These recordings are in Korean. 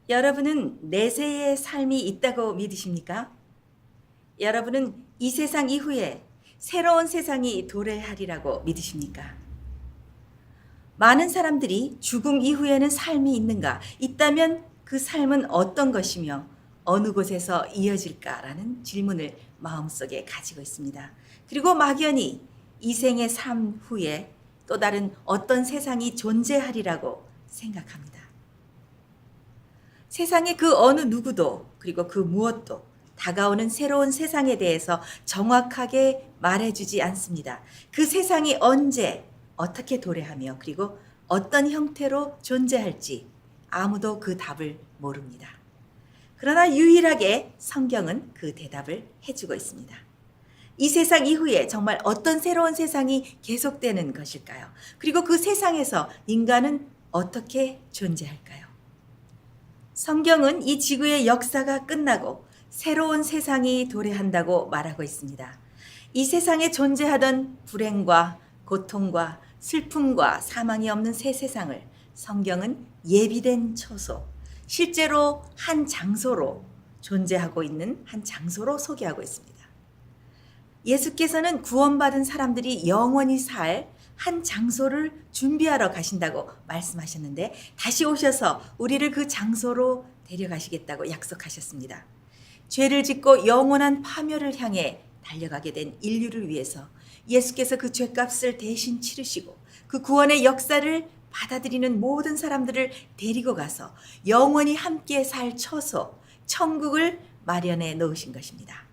여러분은 내세의 삶이 있다고 믿으십니까? 여러분은 이 세상 이후에 새로운 세상이 도래하리라고 믿으십니까? 많은 사람들이 죽음 이후에는 삶이 있는가? 있다면 그 삶은 어떤 것이며 어느 곳에서 이어질까라는 질문을 마음속에 가지고 있습니다. 그리고 막연히 이 생의 삶 후에 또 다른 어떤 세상이 존재하리라고 생각합니다. 세상의 그 어느 누구도 그리고 그 무엇도 다가오는 새로운 세상에 대해서 정확하게 말해주지 않습니다. 그 세상이 언제 어떻게 도래하며 그리고 어떤 형태로 존재할지 아무도 그 답을 모릅니다. 그러나 유일하게 성경은 그 대답을 해주고 있습니다. 이 세상 이후에 정말 어떤 새로운 세상이 계속되는 것일까요? 그리고 그 세상에서 인간은 어떻게 존재할까요? 성경은 이 지구의 역사가 끝나고 새로운 세상이 도래한다고 말하고 있습니다. 이 세상에 존재하던 불행과 고통과 슬픔과 사망이 없는 새 세상을 성경은 예비된 처소, 실제로 한 장소로 존재하고 있는 한 장소로 소개하고 있습니다. 예수께서는 구원받은 사람들이 영원히 살 한 장소를 준비하러 가신다고 말씀하셨는데 다시 오셔서 우리를 그 장소로 데려가시겠다고 약속하셨습니다. 죄를 짓고 영원한 파멸을 향해 달려가게 된 인류를 위해서 예수께서 그 죄값을 대신 치르시고 그 구원의 역사를 받아들이는 모든 사람들을 데리고 가서 영원히 함께 살 처소, 천국을 마련해 놓으신 것입니다.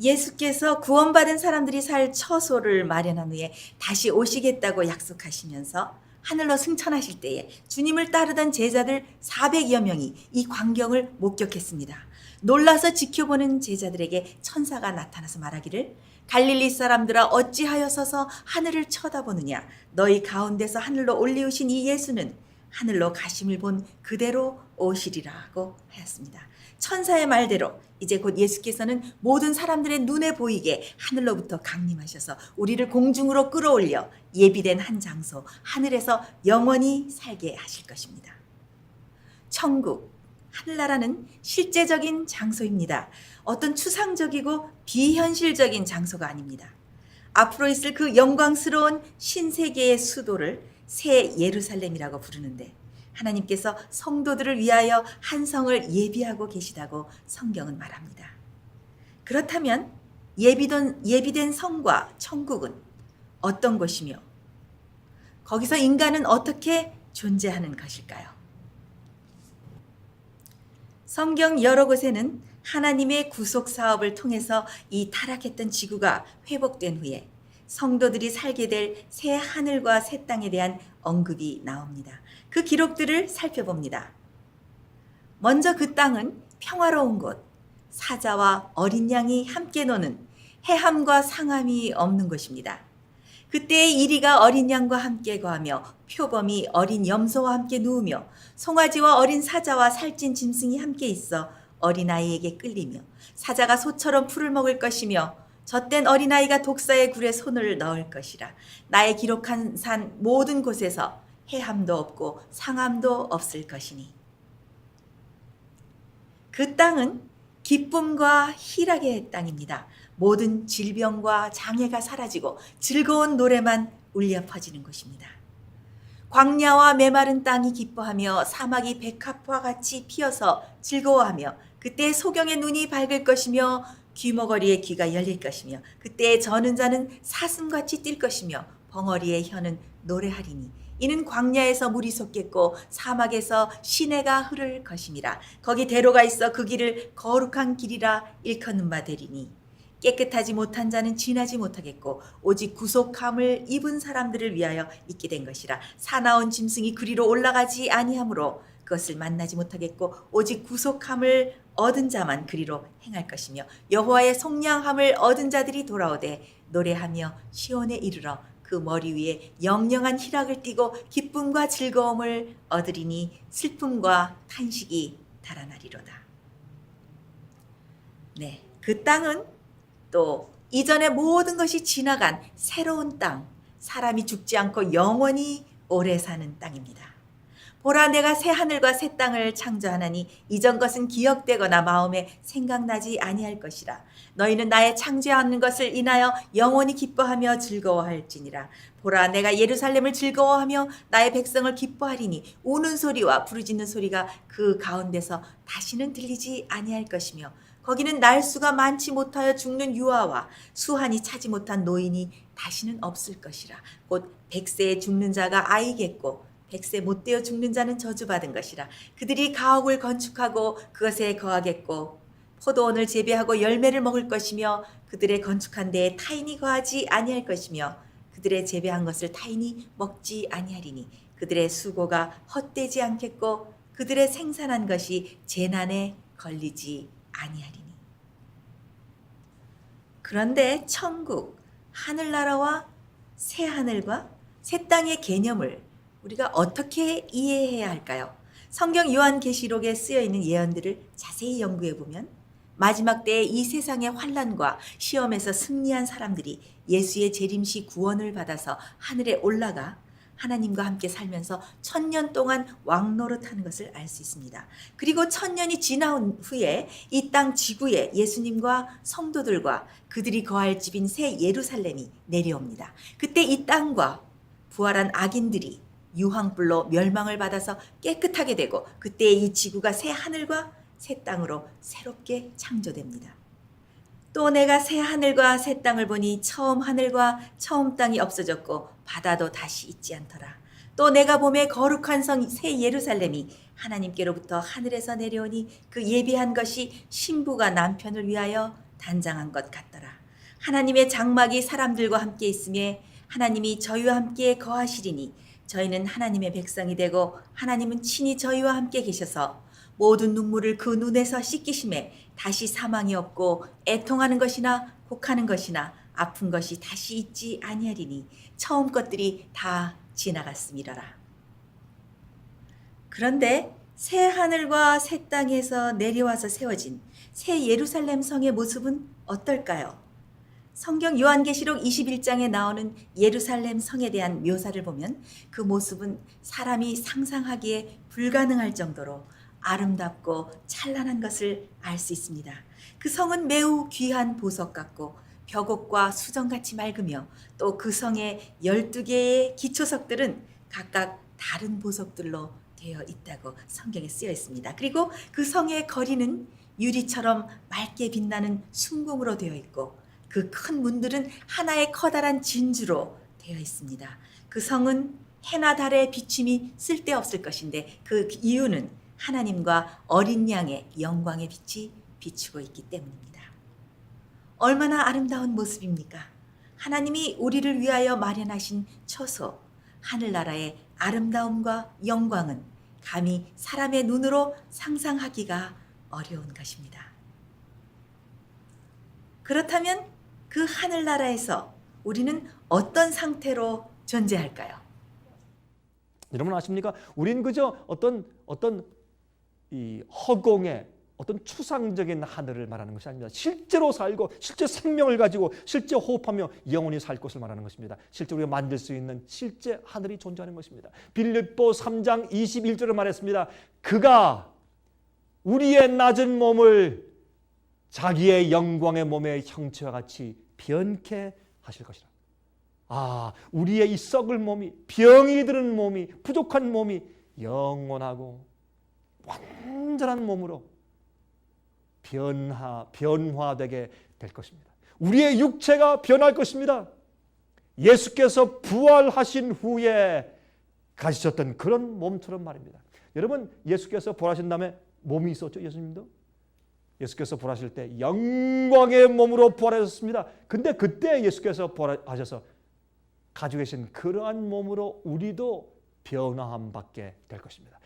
예수께서 구원받은 사람들이 살 처소를 마련한 후에 다시 오시겠다고 약속하시면서 하늘로 승천하실 때에 주님을 따르던 제자들 400여 명이 이 광경을 목격했습니다. 놀라서 지켜보는 제자들에게 천사가 나타나서 말하기를 갈릴리 사람들아 어찌하여 서서 하늘을 쳐다보느냐 너희 가운데서 하늘로 올리우신 이 예수는 하늘로 가심을 본 그대로 오시리라고 하였습니다. 천사의 말대로 이제 곧 예수께서는 모든 사람들의 눈에 보이게 하늘로부터 강림하셔서 우리를 공중으로 끌어올려 예비된 한 장소 하늘에서 영원히 살게 하실 것입니다. 천국, 하늘나라는 실제적인 장소입니다. 어떤 추상적이고 비현실적인 장소가 아닙니다. 앞으로 있을 그 영광스러운 신세계의 수도를 새 예루살렘이라고 부르는데 하나님께서 성도들을 위하여 한 성을 예비하고 계시다고 성경은 말합니다. 그렇다면 예비된 성과 천국은 어떤 곳이며 거기서 인간은 어떻게 존재하는 것일까요? 성경 여러 곳에는 하나님의 구속 사업을 통해서 이 타락했던 지구가 회복된 후에 성도들이 살게 될 새 하늘과 새 땅에 대한 언급이 나옵니다. 그 기록들을 살펴봅니다. 먼저 그 땅은 평화로운 곳, 사자와 어린 양이 함께 노는 해함과 상함이 없는 곳입니다. 그때의 이리가 어린 양과 함께 거하며 표범이 어린 염소와 함께 누우며 송아지와 어린 사자와 살찐 짐승이 함께 있어 어린아이에게 끌리며 사자가 소처럼 풀을 먹을 것이며 젖된 어린아이가 독사의 굴에 손을 넣을 것이라. 나의 기록한 산 모든 곳에서 해함도 없고 상함도 없을 것이니. 그 땅은 기쁨과 희락의 땅입니다. 모든 질병과 장애가 사라지고 즐거운 노래만 울려 퍼지는 곳입니다. 광야와 메마른 땅이 기뻐하며 사막이 백합과 같이 피어서 즐거워하며 그때 소경의 눈이 밝을 것이며 귀머거리의 귀가 열릴 것이며 그때 저는 자는 사슴같이 뛸 것이며 벙어리의 혀는 노래하리니 이는 광야에서 물이 솟겠고 사막에서 시내가 흐를 것임이라. 거기 대로가 있어 그 길을 거룩한 길이라 일컫는 바 되리니 깨끗하지 못한 자는 지나지 못하겠고 오직 구속함을 입은 사람들을 위하여 있게 된 것이라. 사나운 짐승이 그리로 올라가지 아니하므로 그것을 만나지 못하겠고 오직 구속함을 얻은 자만 그리로 행할 것이며 여호와의 속량함을 얻은 자들이 돌아오되 노래하며 시온에 이르러 그 머리 위에 영영한 희락을 띠고 기쁨과 즐거움을 얻으리니 슬픔과 탄식이 달아나리로다. 네, 그 땅은 또 이전의 모든 것이 지나간 새로운 땅, 사람이 죽지 않고 영원히 오래 사는 땅입니다. 보라 내가 새 하늘과 새 땅을 창조하나니 이전 것은 기억되거나 마음에 생각나지 아니할 것이라. 너희는 나의 창조하는 것을 인하여 영원히 기뻐하며 즐거워할지니라. 보라 내가 예루살렘을 즐거워하며 나의 백성을 기뻐하리니 우는 소리와 부르짖는 소리가 그 가운데서 다시는 들리지 아니할 것이며 거기는 날수가 많지 못하여 죽는 유아와 수한이 차지 못한 노인이 다시는 없을 것이라. 곧 100세에 죽는 자가 아이겠고 100세 못되어 죽는 자는 저주받은 것이라. 그들이 가옥을 건축하고 그것에 거하겠고 포도원을 재배하고 열매를 먹을 것이며 그들의 건축한 데에 타인이 거하지 아니할 것이며 그들의 재배한 것을 타인이 먹지 아니하리니 그들의 수고가 헛되지 않겠고 그들의 생산한 것이 재난에 걸리지 아니하리니. 그런데 천국, 하늘나라와 새 하늘과 새 땅의 개념을 우리가 어떻게 이해해야 할까요? 성경 요한계시록에 쓰여 있는 예언들을 자세히 연구해 보면 마지막 때에 이 세상의 환난과 시험에서 승리한 사람들이 예수의 재림시 구원을 받아서 하늘에 올라가 하나님과 함께 살면서 1000년 동안 왕노릇하는 것을 알 수 있습니다. 그리고 1000년이 지나온 후에 이 땅 지구에 예수님과 성도들과 그들이 거할 집인 새 예루살렘이 내려옵니다. 그때 이 땅과 부활한 악인들이 유황불로 멸망을 받아서 깨끗하게 되고 그때 이 지구가 새 하늘과 새 땅으로 새롭게 창조됩니다. 또 내가 새 하늘과 새 땅을 보니 처음 하늘과 처음 땅이 없어졌고 바다도 다시 있지 않더라. 또 내가 보매 거룩한 성 새 예루살렘이 하나님께로부터 하늘에서 내려오니 그 예비한 것이 신부가 남편을 위하여 단장한 것 같더라. 하나님의 장막이 사람들과 함께 있으며 하나님이 저희와 함께 거하시리니 저희는 하나님의 백성이 되고 하나님은 친히 저희와 함께 계셔서 모든 눈물을 그 눈에서 씻기심에 다시 사망이 없고 애통하는 것이나 곡하는 것이나 아픈 것이 다시 있지 아니하리니 처음 것들이 다 지나갔음이러라. 그런데 새 하늘과 새 땅에서 내려와서 세워진 새 예루살렘 성의 모습은 어떨까요? 성경 요한계시록 21장에 나오는 예루살렘 성에 대한 묘사를 보면 그 모습은 사람이 상상하기에 불가능할 정도로 아름답고 찬란한 것을 알 수 있습니다. 그 성은 매우 귀한 보석 같고 벽옥과 수정같이 맑으며 또 그 성의 12개의 기초석들은 각각 다른 보석들로 되어 있다고 성경에 쓰여 있습니다. 그리고 그 성의 거리는 유리처럼 맑게 빛나는 순금으로 되어 있고 그 큰 문들은 하나의 커다란 진주로 되어 있습니다. 그 성은 해나 달의 비침이 쓸데없을 것인데 그 이유는 하나님과 어린 양의 영광의 빛이 비추고 있기 때문입니다. 얼마나 아름다운 모습입니까? 하나님이 우리를 위하여 마련하신 처소, 하늘나라의 아름다움과 영광은 감히 사람의 눈으로 상상하기가 어려운 것입니다. 그렇다면 그 하늘나라에서 우리는 어떤 상태로 존재할까요? 여러분 아십니까? 우리는 그저 어떤 이 허공의 어떤 추상적인 하늘을 말하는 것이 아닙니다. 실제로 살고 실제 생명을 가지고 실제 호흡하며 영원히 살 것을 말하는 것입니다. 실제 우리가 만들 수 있는 실제 하늘이 존재하는 것입니다. 빌립보 3장 21절을 말했습니다. 그가 우리의 낮은 몸을 자기의 영광의 몸의 형체와 같이 변케 하실 것이라. 우리의 이 썩을 몸이, 병이 드는 몸이, 부족한 몸이 영원하고 완전한 몸으로 변화되게 될 것입니다. 우리의 육체가 변할 것입니다. 예수께서 부활하신 후에 가지셨던 그런 몸처럼 말입니다. 여러분, 예수께서 부활하신 다음에 몸이 있었죠, 예수님도? 예수께서 부활하실 때 영광의 몸으로 부활하셨습니다. 근데 그때 예수께서 부활하셔서 가지고 계신 그러한 몸으로 우리도 변화함 받게 될 것입니다.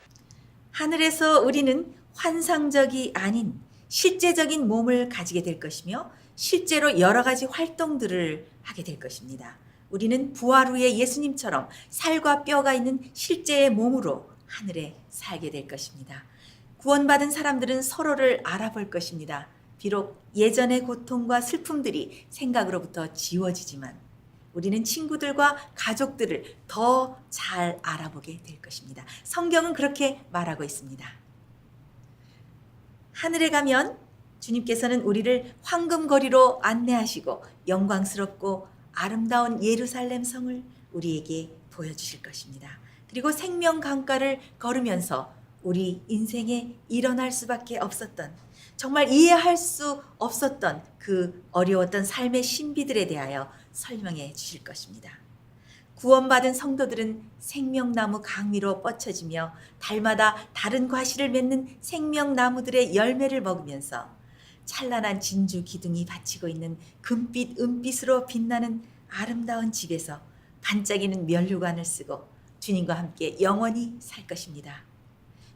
하늘에서 우리는 환상적이 아닌 실제적인 몸을 가지게 될 것이며 실제로 여러 가지 활동들을 하게 될 것입니다. 우리는 부활 후에 예수님처럼 살과 뼈가 있는 실제의 몸으로 하늘에 살게 될 것입니다. 구원받은 사람들은 서로를 알아볼 것입니다. 비록 예전의 고통과 슬픔들이 생각으로부터 지워지지만 우리는 친구들과 가족들을 더 잘 알아보게 될 것입니다. 성경은 그렇게 말하고 있습니다. 하늘에 가면 주님께서는 우리를 황금거리로 안내하시고 영광스럽고 아름다운 예루살렘 성을 우리에게 보여주실 것입니다. 그리고 생명 강가를 걸으면서 우리 인생에 일어날 수밖에 없었던, 정말 이해할 수 없었던 그 어려웠던 삶의 신비들에 대하여 설명해 주실 것입니다. 구원받은 성도들은 생명나무 강위로 뻗쳐지며 달마다 다른 과실을 맺는 생명나무들의 열매를 먹으면서 찬란한 진주 기둥이 받치고 있는 금빛 은빛으로 빛나는 아름다운 집에서 반짝이는 면류관을 쓰고 주님과 함께 영원히 살 것입니다.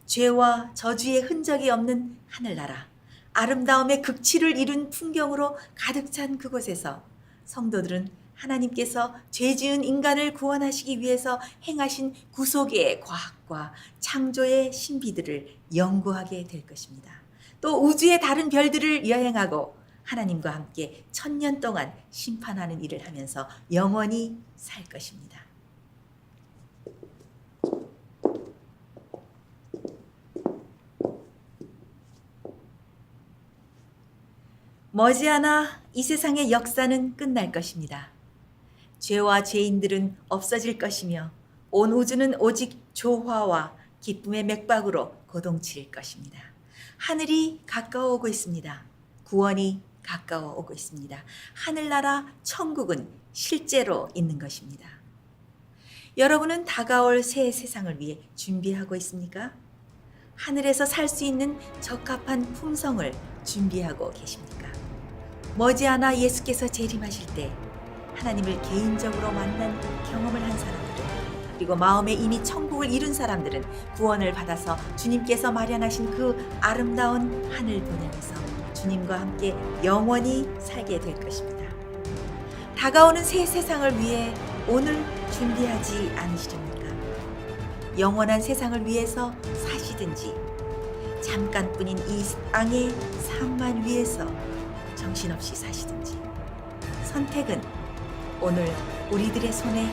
죄와 저주의 흔적이 없는 하늘나라, 아름다움의 극치를 이룬 풍경으로 가득 찬 그곳에서 성도들은 하나님께서 죄 지은 인간을 구원하시기 위해서 행하신 구속의 과학과 창조의 신비들을 연구하게 될 것입니다. 또 우주의 다른 별들을 여행하고 하나님과 함께 1000년 동안 심판하는 일을 하면서 영원히 살 것입니다. 머지않아 이 세상의 역사는 끝날 것입니다. 죄와 죄인들은 없어질 것이며 온 우주는 오직 조화와 기쁨의 맥박으로 고동칠 것입니다. 하늘이 가까워 오고 있습니다. 구원이 가까워 오고 있습니다. 하늘나라 천국은 실제로 있는 것입니다. 여러분은 다가올 새 세상을 위해 준비하고 있습니까? 하늘에서 살 수 있는 적합한 품성을 준비하고 계십니까? 머지않아 예수께서 재림하실 때 하나님을 개인적으로 만난 경험을 한 사람들은, 그리고 마음에 이미 천국을 이룬 사람들은 구원을 받아서 주님께서 마련하신 그 아름다운 하늘 분양에서 주님과 함께 영원히 살게 될 것입니다. 다가오는 새 세상을 위해 오늘 준비하지 않으시렵니까? 영원한 세상을 위해서 사시든지 잠깐뿐인 이 땅의 삶만 위해서 정신없이 사시든지 선택은 오늘 우리들의 손에